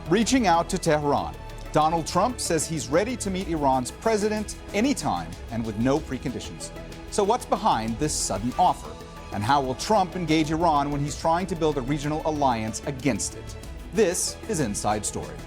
Reaching out to Tehran, Donald Trump says he's ready to meet Iran's president anytime and with no preconditions. So what's behind this sudden offer? And how will Trump engage Iran when he's trying to build a regional alliance against it? This is Inside Story.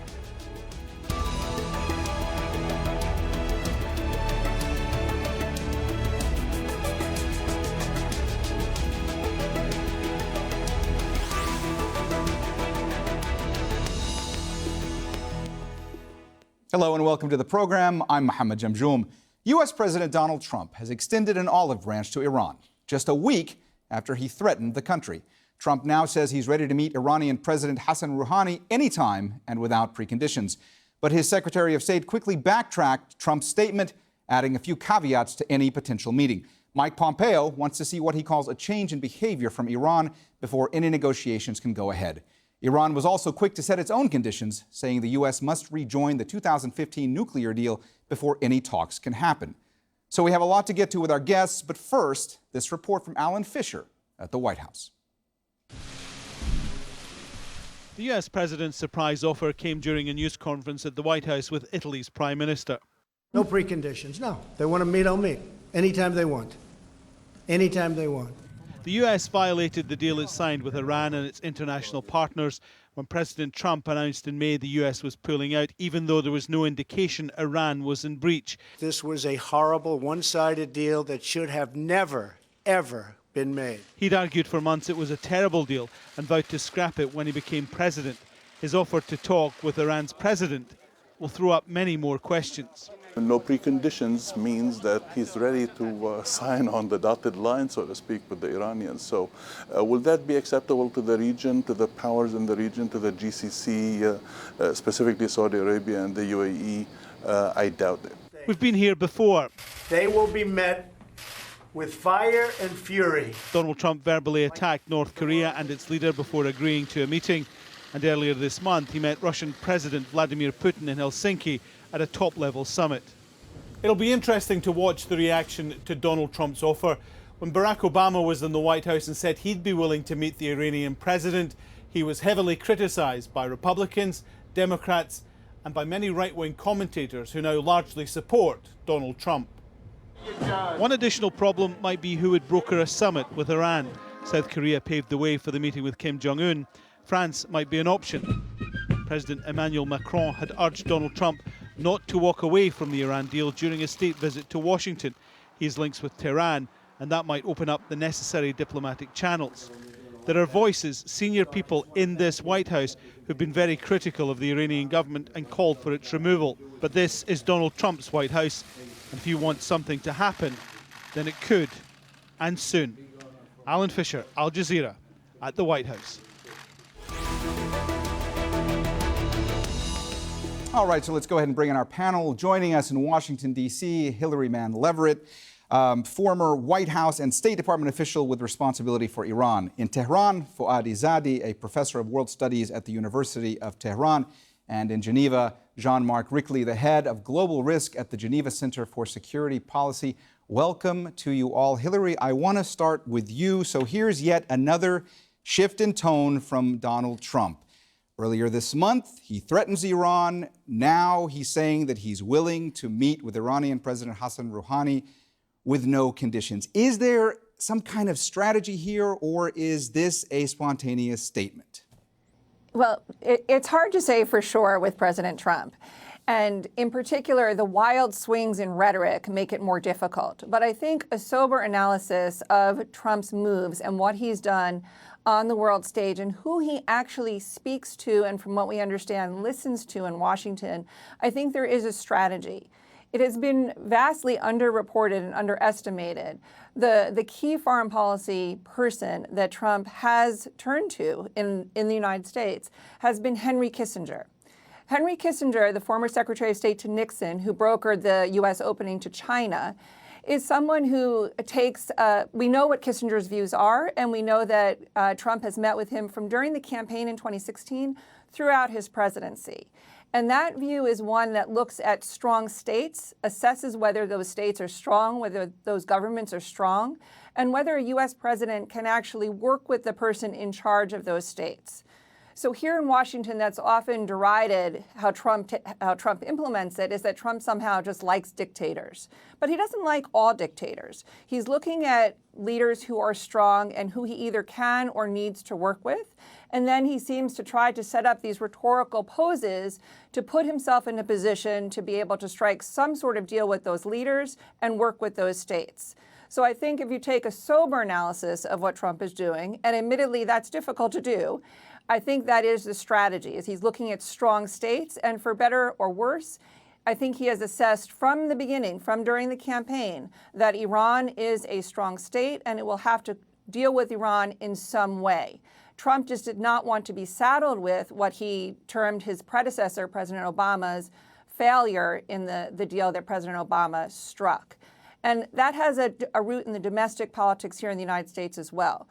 Hello and welcome to the program. I'm Mohammed Jamjoom. U.S. President Donald Trump has extended an olive branch to Iran just a week after he threatened the country. Trump now says he's ready to meet Iranian President Hassan Rouhani anytime and without preconditions. But his Secretary of State quickly backtracked Trump's statement, adding a few caveats to any potential meeting. Mike Pompeo wants to see what he calls a change in behavior from Iran before any negotiations can go ahead. Iran was also quick to set its own conditions, saying the U.S. must rejoin the 2015 nuclear deal before any talks can happen. So we have a lot to get to with our guests, but first, this report from Alan Fisher at the White House. The U.S. president's surprise offer came during a news conference at the White House with Italy's Prime Minister. No preconditions, no. They want to meet, I'll meet. Anytime they want. Anytime they want. The U.S. violated the deal it signed with Iran and its international partners when President Trump announced in May the U.S. was pulling out, even though there was no indication Iran was in breach. This was a horrible, one-sided deal that should have never, ever been made. He'd argued for months it was a terrible deal and vowed to scrap it when he became president. His offer to talk with Iran's president will throw up many more questions. No preconditions means that he's ready to sign on the dotted line, so to speak, with the Iranians. So will that be acceptable to the region, to the powers in the region, to the GCC, specifically Saudi Arabia and the UAE? I doubt it. We've been here before. They will be met with fire and fury. Donald Trump verbally attacked North Korea and its leader before agreeing to a meeting. And earlier this month, he met Russian President Vladimir Putin in Helsinki at a top-level summit. It'll be interesting to watch the reaction to Donald Trump's offer. When Barack Obama was in the White House and said he'd be willing to meet the Iranian president, he was heavily criticized by Republicans, Democrats, and by many right-wing commentators who now largely support Donald Trump. One additional problem might be who would broker a summit with Iran. South Korea paved the way for the meeting with Kim Jong-un. France might be an option. President Emmanuel Macron had urged Donald Trump not to walk away from the Iran deal during a state visit to Washington. He has links with Tehran, and that might open up the necessary diplomatic channels. There are voices, senior people in this White House, who've been very critical of the Iranian government and called for its removal. But this is Donald Trump's White House, and if you want something to happen, then it could, and soon. Alan Fisher, Al Jazeera, at the White House. All right, so let's go ahead and bring in our panel. Joining us in Washington, D.C., Hillary Mann-Leverett, former White House and State Department official with responsibility for Iran. In Tehran, Fouad Izadi, a professor of world studies at the University of Tehran. And in Geneva, Jean-Marc Rickley, the head of global risk at the Geneva Center for Security Policy. Welcome to you all. Hillary, I want to start with you. So here's yet another shift in tone from Donald Trump. Earlier this month, he threatens Iran. Now he's saying that he's willing to meet with Iranian President Hassan Rouhani with no conditions. Is there some kind of strategy here, or is this a spontaneous statement? Well, it's hard to say for sure with President Trump. And in particular, the wild swings in rhetoric make it more difficult. But I think a sober analysis of Trump's moves and what he's done on the world stage and who he actually speaks to and, from what we understand, listens to in Washington, I think there is a strategy. It has been vastly underreported and underestimated. The key foreign policy person that Trump has turned to in the United States has been Henry Kissinger. Henry Kissinger, the former Secretary of State to Nixon, who brokered the U.S. opening to China, is someone who takes, we know what Kissinger's views are, and we know that Trump has met with him from during the campaign in 2016 throughout his presidency. And that view is one that looks at strong states, assesses whether those states are strong, whether those governments are strong, and whether a U.S. president can actually work with the person in charge of those states. So here in Washington, that's often derided how Trump implements it, is that Trump somehow just likes dictators. But he doesn't like all dictators. He's looking at leaders who are strong and who he either can or needs to work with. And then he seems to try to set up these rhetorical poses to put himself in a position to be able to strike some sort of deal with those leaders and work with those states. So I think if you take a sober analysis of what Trump is doing, and admittedly that's difficult to do, I think that is the strategy, is he's looking at strong states, and for better or worse, I think he has assessed from the beginning, from during the campaign, that Iran is a strong state and it will have to deal with Iran in some way. Trump just did not want to be saddled with what he termed his predecessor, President Obama's, failure in the deal that President Obama struck. And that has a root in the domestic politics here in the United States as well.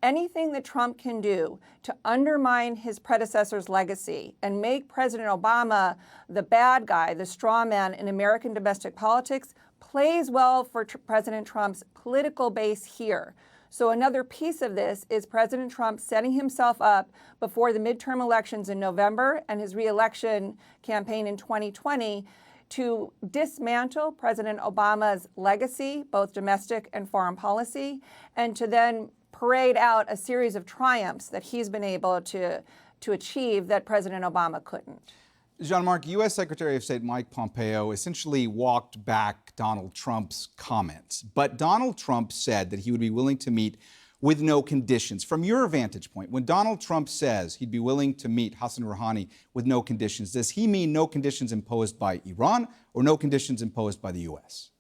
Anything that Trump can do to undermine his predecessor's legacy and make President Obama the bad guy, the straw man in American domestic politics, plays well for President Trump's political base here. So another piece of this is President Trump setting himself up before the midterm elections in November and his re-election campaign in 2020 to dismantle President Obama's legacy, both domestic and foreign policy, and to then parade out a series of triumphs that he's been able to achieve that President Obama couldn't. Jean-Marc, U.S. Secretary of State Mike Pompeo essentially walked back Donald Trump's comments. But Donald Trump said that he would be willing to meet with no conditions. From your vantage point, when Donald Trump says he'd be willing to meet Hassan Rouhani with no conditions, does he mean no conditions imposed by Iran or no conditions imposed by the U.S.?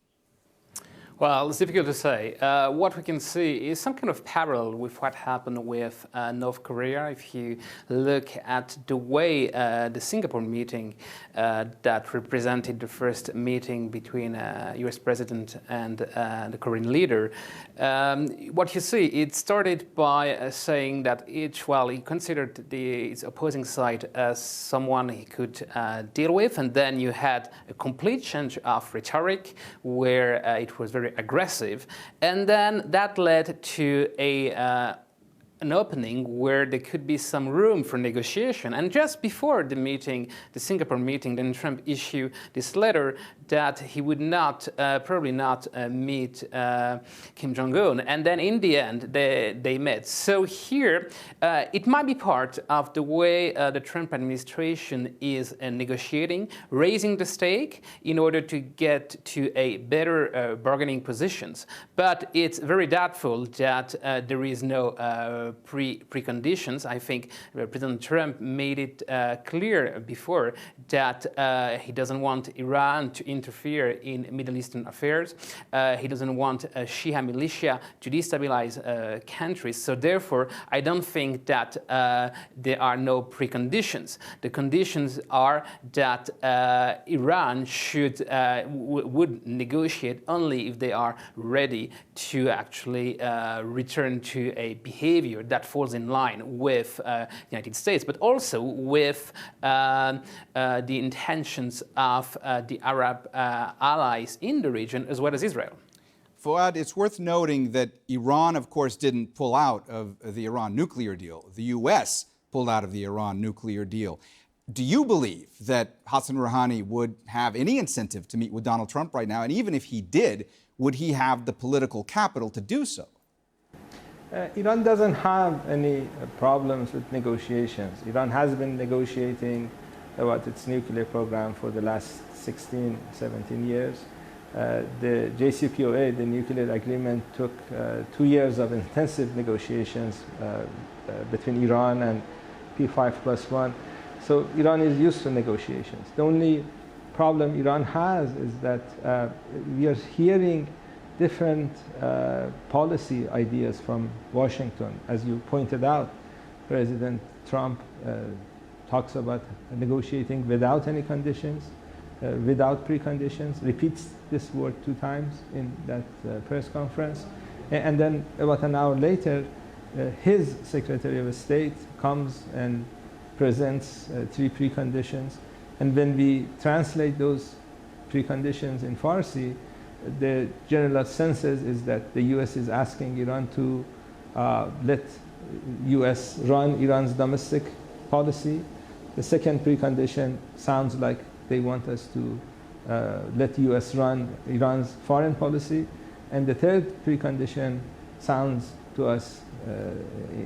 Well, it's difficult to say. What we can see is some kind of parallel with what happened with North Korea. If you look at the way the Singapore meeting that represented the first meeting between US President and the Korean leader, what you see, it started by saying that he considered its opposing side as someone he could deal with, and then you had a complete change of rhetoric where it was very aggressive, and then that led to an opening where there could be some room for negotiation. And just before the meeting, the Singapore meeting, then Trump issued this letter that he would not, probably not meet Kim Jong-un. And then in the end, they met. So here, it might be part of the way the Trump administration is negotiating, raising the stake in order to get to a better bargaining positions. But it's very doubtful that there is no preconditions. I think President Trump made it clear before that he doesn't want Iran to interfere in Middle Eastern affairs. He doesn't want Shia militia to destabilize countries. So therefore, I don't think that there are no preconditions. The conditions are that Iran would negotiate only if they are ready to actually return to a behavior that falls in line with the United States, but also with the intentions of the Arab allies in the region, as well as Israel. Fouad, it's worth noting that Iran, of course, didn't pull out of the Iran nuclear deal. The U.S. pulled out of the Iran nuclear deal. Do you believe that Hassan Rouhani would have any incentive to meet with Donald Trump right now? And even if he did, would he have the political capital to do so? Iran doesn't have any problems with negotiations. Iran has been negotiating about its nuclear program for the last 16, 17 years. The JCPOA, the nuclear agreement, took 2 years of intensive negotiations between Iran and P5+1. So Iran is used to negotiations. The only problem Iran has is that we are hearing different policy ideas from Washington. As you pointed out, President Trump talks about negotiating without any conditions, without preconditions, repeats this word 2 times in that press conference. And then about an hour later, his Secretary of State comes and presents 3 preconditions. And when we translate those preconditions in Farsi, the general consensus is that the U.S. is asking Iran to let U.S. run Iran's domestic policy. The second precondition sounds like they want us to let the U.S. run Iran's foreign policy. And the third precondition sounds to us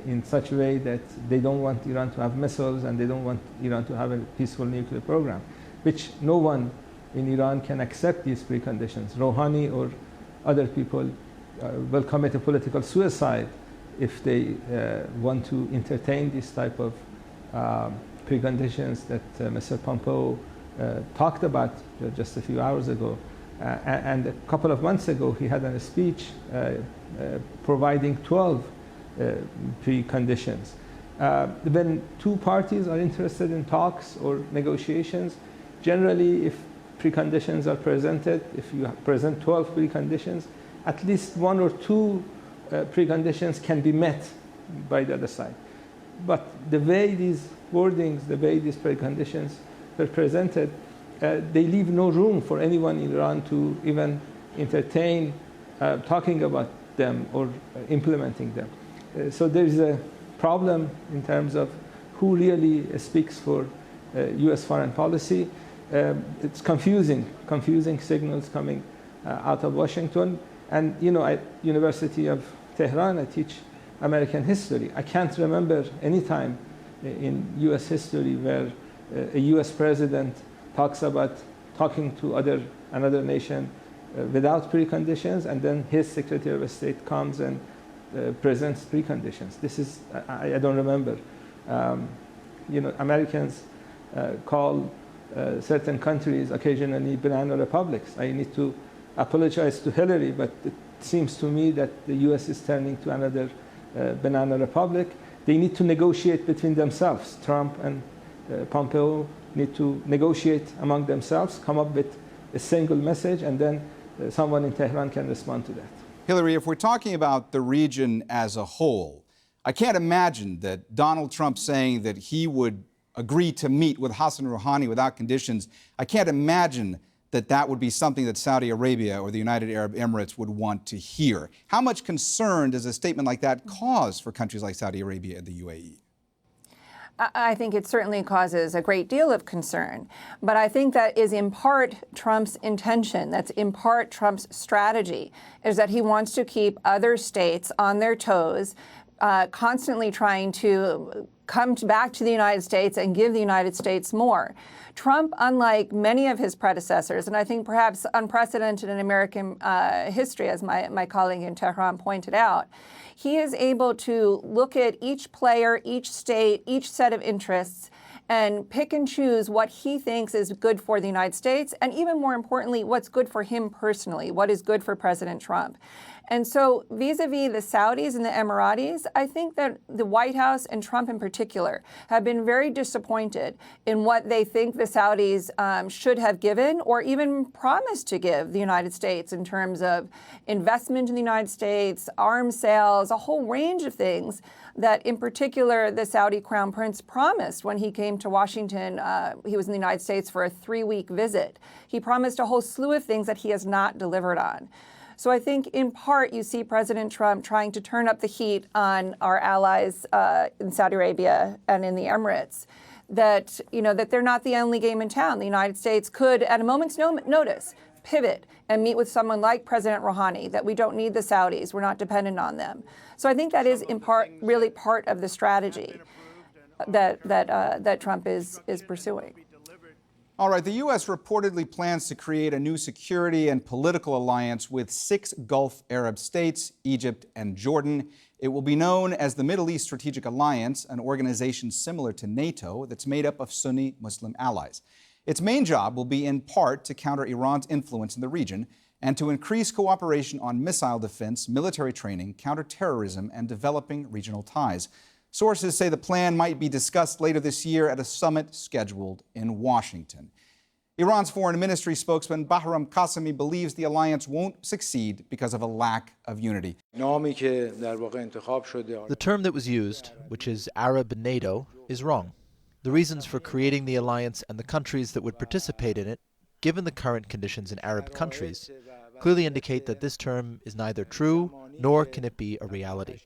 in such a way that they don't want Iran to have missiles and they don't want Iran to have a peaceful nuclear program, which no one in Iran can accept these preconditions. Rouhani or other people will commit a political suicide if they want to entertain this type of preconditions that Mr. Pompeo talked about just a few hours ago. And a couple of months ago, he had a speech providing 12 preconditions. When two parties are interested in talks or negotiations, generally if preconditions are presented, if you present 12 preconditions, at least one or two preconditions can be met by the other side. But the way these wordings, the way these preconditions were presented, they leave no room for anyone in Iran to even entertain talking about them or implementing them. So there is a problem in terms of who really speaks for U.S. foreign policy. It's confusing signals coming out of Washington. And you know, at University of Tehran, I teach American history. I can't remember any time in U.S. history where a U.S. president talks about talking to another nation without preconditions, and then his Secretary of State comes and presents preconditions. This is, I don't remember. You know, Americans call certain countries occasionally banana republics. I need to apologize to Hillary, but it seems to me that the U.S. is turning to another banana republic. They need to negotiate between themselves. Trump and Pompeo need to negotiate among themselves, come up with a single message, and then someone in Tehran can respond to that. Hillary, if we're talking about the region as a whole, I can't imagine that Donald Trump saying that he would agree to meet with Hassan Rouhani without conditions. I can't imagine that that would be something that Saudi Arabia or the United Arab Emirates would want to hear. How much concern does a statement like that cause for countries like Saudi Arabia and the UAE? I think it certainly causes a great deal of concern. But I think that is in part Trump's intention. That's in part Trump's strategy, is that he wants to keep other states on their toes, constantly trying to come back to the United States and give the United States more. Trump, unlike many of his predecessors, and I think perhaps unprecedented in American history, as my colleague in Tehran pointed out, he is able to look at each player, each state, each set of interests, and pick and choose what he thinks is good for the United States, and even more importantly, what's good for him personally, what is good for President Trump. And so vis-a-vis the Saudis and the Emiratis, I think that the White House and Trump in particular have been very disappointed in what they think the Saudis should have given or even promised to give the United States in terms of investment in the United States, arms sales, a whole range of things that in particular the Saudi Crown Prince promised when he came to Washington. He was in the United States for a 3-week visit. He promised a whole slew of things that he has not delivered on. So I think in part you see President Trump trying to turn up the heat on our allies in Saudi Arabia and in the Emirates, that, you know, that they're not the only game in town. The United States could, at a moment's notice, pivot and meet with someone like President Rouhani, that we don't need the Saudis, we're not dependent on them. So I think that is in part, really part of the strategy that Trump is pursuing. All right, the U.S. reportedly plans to create a new security and political alliance with 6 Gulf Arab states, Egypt and Jordan. It will be known as the Middle East Strategic Alliance, an organization similar to NATO that's made up of Sunni Muslim allies. Its main job will be in part to counter Iran's influence in the region and to increase cooperation on missile defense, military training, counterterrorism, and developing regional ties. Sources say the plan might be discussed later this year at a summit scheduled in Washington. Iran's foreign ministry spokesman Bahram Qasemi believes the alliance won't succeed because of a lack of unity. The term that was used, which is Arab NATO, is wrong. The reasons for creating the alliance and the countries that would participate in it, given the current conditions in Arab countries, clearly indicate that this term is neither true nor can it be a reality.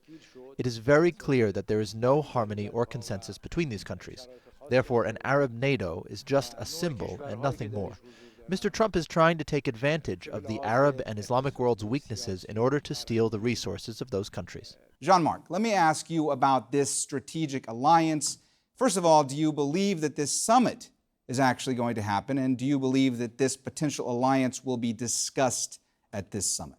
It is very clear that there is no harmony or consensus between these countries. Therefore, an Arab NATO is just a symbol and nothing more. Mr. Trump is trying to take advantage of the Arab and Islamic world's weaknesses in order to steal the resources of those countries. Jean-Marc, let me ask you about this strategic alliance. First of all, do you believe that this summit is actually going to happen? And do you believe that this potential alliance will be discussed at this summit?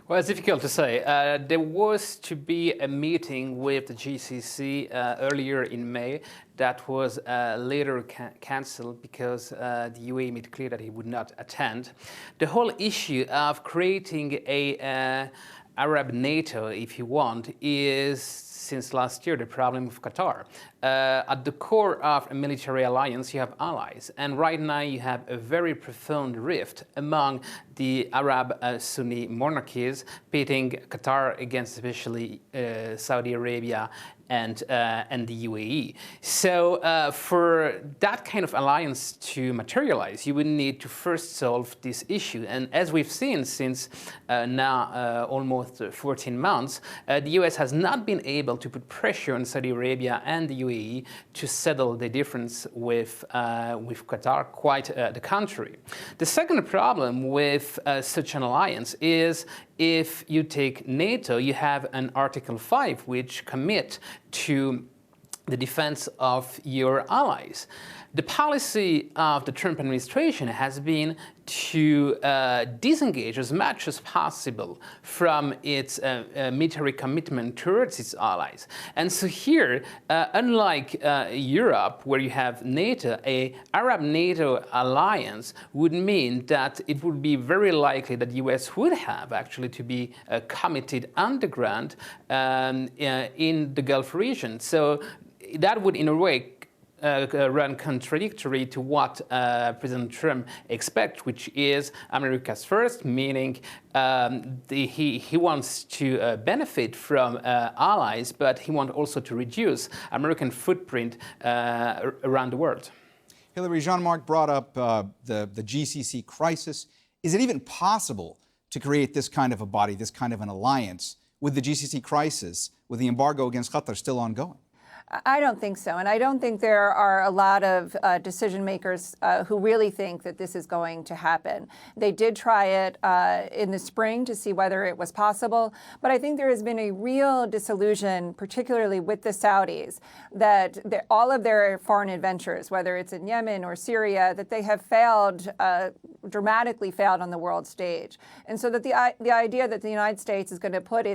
Well, it's difficult to say. There was to be a meeting with the GCC earlier in May that was later cancelled because the UAE made clear that he would not attend. The whole issue of creating a Arab NATO, if you want, is since last year the problem of Qatar. At the core of a military alliance, you have allies. And right now you have a very profound rift among the Arab Sunni monarchies, pitting Qatar against especially Saudi Arabia and the UAE. So for that kind of alliance to materialize, you would need to first solve this issue. And as we've seen since now almost 14 months, the US has not been able to put pressure on Saudi Arabia and the UAE to settle the difference with Qatar, quite the contrary. The second problem with such an alliance is if you take NATO, you have an Article 5 which commit to the defense of your allies. The policy of the Trump administration has been to disengage as much as possible from its military commitment towards its allies. And so here, unlike Europe, where you have NATO, an Arab-NATO alliance would mean that it would be very likely that the US would have actually to be committed underground in the Gulf region. So that would, in a way, run contradictory to what President Trump expects, which is America's first, meaning he wants to benefit from allies, but he wants also to reduce American footprint around the world. Hillary, Jean-Marc brought up the GCC crisis. Is it even possible to create this kind of a body, this kind of an alliance, with the GCC crisis, with the embargo against Qatar still ongoing? I don't think so. And I don't think there are a lot of decision makers who really think that this is going to happen. They did try it in the spring to see whether it was possible. But I think there has been a real disillusion, particularly with the Saudis, that all of their foreign adventures, whether it's in Yemen or Syria, that they have failed, dramatically failed on the world stage. And so that the idea that the United States is going to put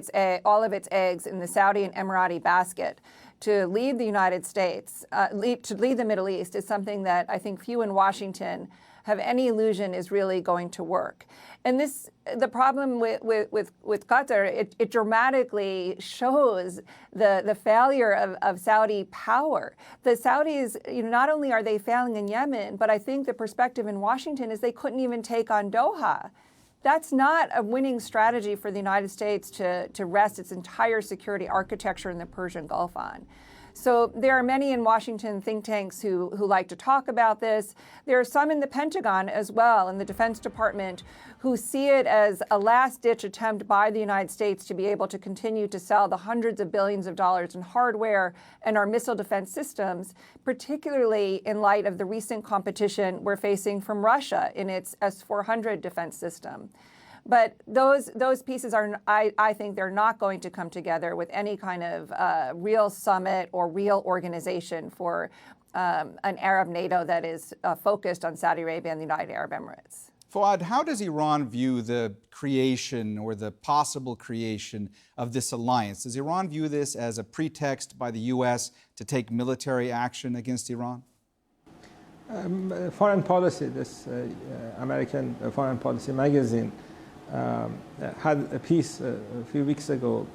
all of its eggs in the Saudi and Emirati basket to lead the United States, to lead the Middle East, is something that I think few in Washington have any illusion is really going to work. And the problem with Qatar, it dramatically shows the failure of Saudi power. The Saudis, not only are they failing in Yemen, but I think the perspective in Washington is they couldn't even take on Doha. That's not a winning strategy for the United States to rest its entire security architecture in the Persian Gulf on. So there are many in Washington think tanks who like to talk about this. There are some in the Pentagon as well, in the Defense Department, who see it as a last-ditch attempt by the United States to be able to continue to sell the hundreds of billions of dollars in hardware and our missile defense systems, particularly in light of the recent competition we're facing from Russia in its S-400 defense system. But those pieces are, I think they're not going to come together with any kind of real summit or real organization for an Arab NATO that is focused on Saudi Arabia and the United Arab Emirates. Fuad, how does Iran view the creation or the possible creation of this alliance? Does Iran view this as a pretext by the U.S. to take military action against Iran? Foreign policy, this American Foreign Policy magazine, had a piece a few weeks ago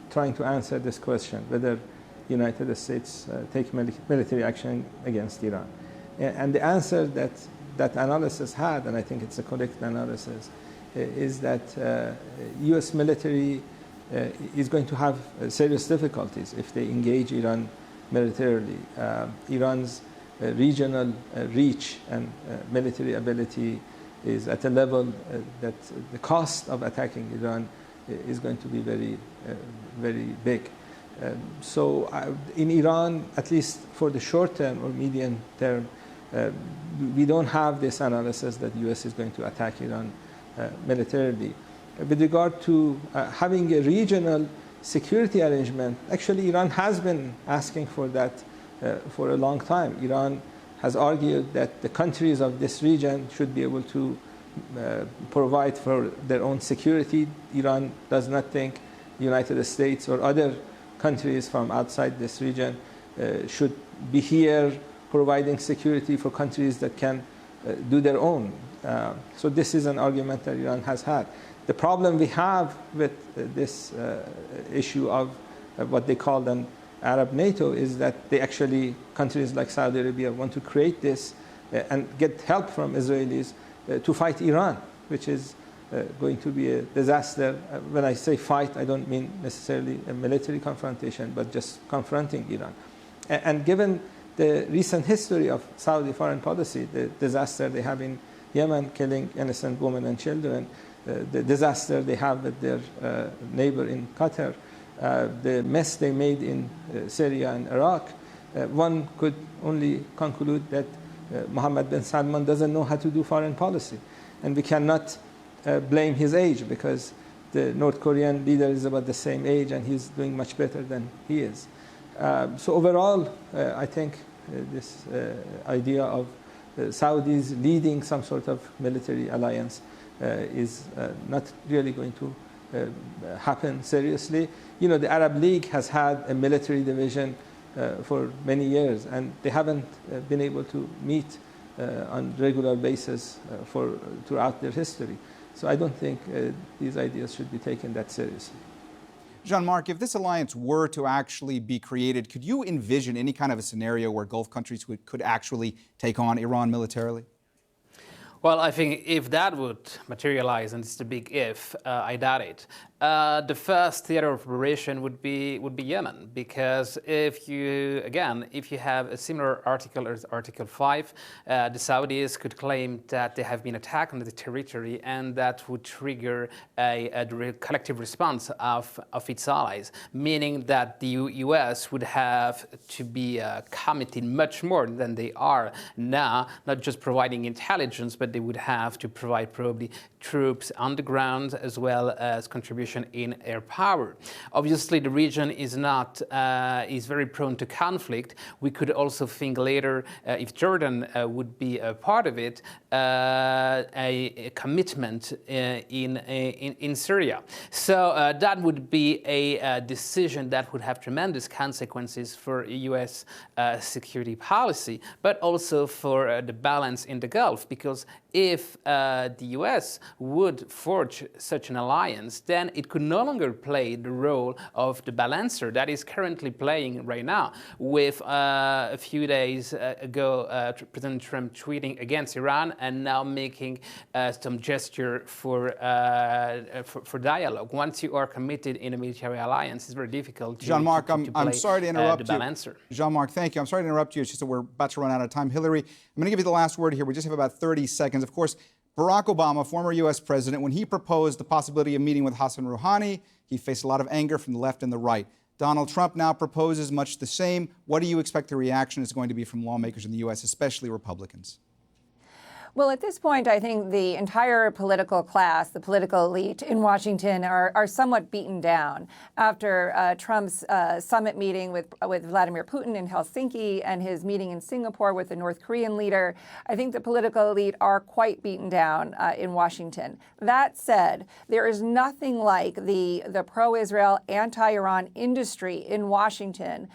trying to answer this question, whether the United States take military action against Iran. And the answer that analysis had, and I think it's a correct analysis, is that U.S. military is going to have serious difficulties if they engage Iran militarily. Iran's regional reach and military ability is at a level that the cost of attacking Iran is going to be very, very big. So in Iran, at least for the short term or medium term, we don't have this analysis that the U.S. is going to attack Iran militarily. With regard to having a regional security arrangement, actually Iran has been asking for that for a long time. Iran has argued that the countries of this region should be able to provide for their own security. Iran does not think the United States or other countries from outside this region should be here providing security for countries that can do their own. So this is an argument that Iran has had. The problem we have with this issue of what they call an Arab NATO is that they actually, countries like Saudi Arabia, want to create this and get help from Israelis to fight Iran, which is going to be a disaster. When I say fight, I don't mean necessarily a military confrontation, but just confronting Iran. And given the recent history of Saudi foreign policy, the disaster they have in Yemen, killing innocent women and children, the disaster they have with their neighbor in Qatar, the mess they made in Syria and Iraq, one could only conclude that Mohammed bin Salman doesn't know how to do foreign policy. And we cannot blame his age, because the North Korean leader is about the same age and he's doing much better than he is. So overall, I think this idea of Saudis leading some sort of military alliance is not really going to happen seriously. You know, the Arab League has had a military division for many years, and they haven't been able to meet on regular basis throughout their history. So I don't think these ideas should be taken that seriously. Jean-Marc, if this alliance were to actually be created, could you envision any kind of a scenario where Gulf countries could actually take on Iran militarily? Well, I think if that would materialize, and it's a big if, I doubt it. The first theater of operation would be Yemen, because if you have a similar article as Article 5, the Saudis could claim that they have been attacked on the territory, and that would trigger a collective response of its allies, meaning that the U.S. would have to be committed much more than they are now, not just providing intelligence, but they would have to provide probably troops on the ground as well as contribution in air power. Obviously, the region is very prone to conflict. We could also think later, if Jordan would be a part of it, a commitment in Syria. So that would be a decision that would have tremendous consequences for U.S. Security policy, but also for the balance in the Gulf, because if the U.S. would forge such an alliance, then it could no longer play the role of the balancer that is currently playing right now, with a few days ago President Trump tweeting against Iran and now making some gesture for dialogue. Once you are committed in a military alliance, it's very difficult to Jean-Marc, I'm sorry to interrupt the balancer. Jean-Marc, thank you. I'm sorry to interrupt you. It's just that we're about to run out of time. Hillary, I'm going to give you the last word here. We just have about 30 seconds. Of course, Barack Obama, former U.S. president, when he proposed the possibility of meeting with Hassan Rouhani, he faced a lot of anger from the left and the right. Donald Trump now proposes much the same. What do you expect the reaction is going to be from lawmakers in the U.S., especially Republicans? Well, at this point, I think the entire political class, the political elite in Washington are somewhat beaten down after Trump's summit meeting with Vladimir Putin in Helsinki and his meeting in Singapore with the North Korean leader. I think the political elite are quite beaten down in Washington. That said, there is nothing like the pro-Israel, anti-Iran industry in Washington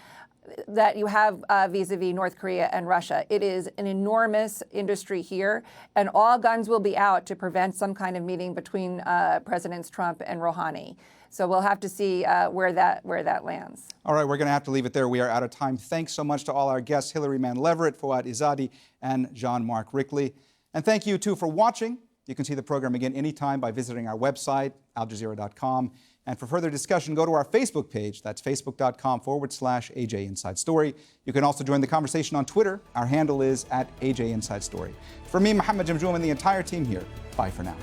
that you have vis-a-vis North Korea and Russia. It is an enormous industry here, and all guns will be out to prevent some kind of meeting between Presidents Trump and Rouhani. So we'll have to see where that lands. All right, we're going to have to leave it there. We are out of time. Thanks so much to all our guests, Hillary Mann-Leverett, Fouad Izzadi, and Jean-Marc Rickley. And thank you, too, for watching. You can see the program again anytime by visiting our website, aljazeera.com. And for further discussion, go to our Facebook page. That's facebook.com/AJ Inside Story. You can also join the conversation on Twitter. Our handle is @AJ Inside Story. For me, Mohammed, Jamjoom, and the entire team here, bye for now.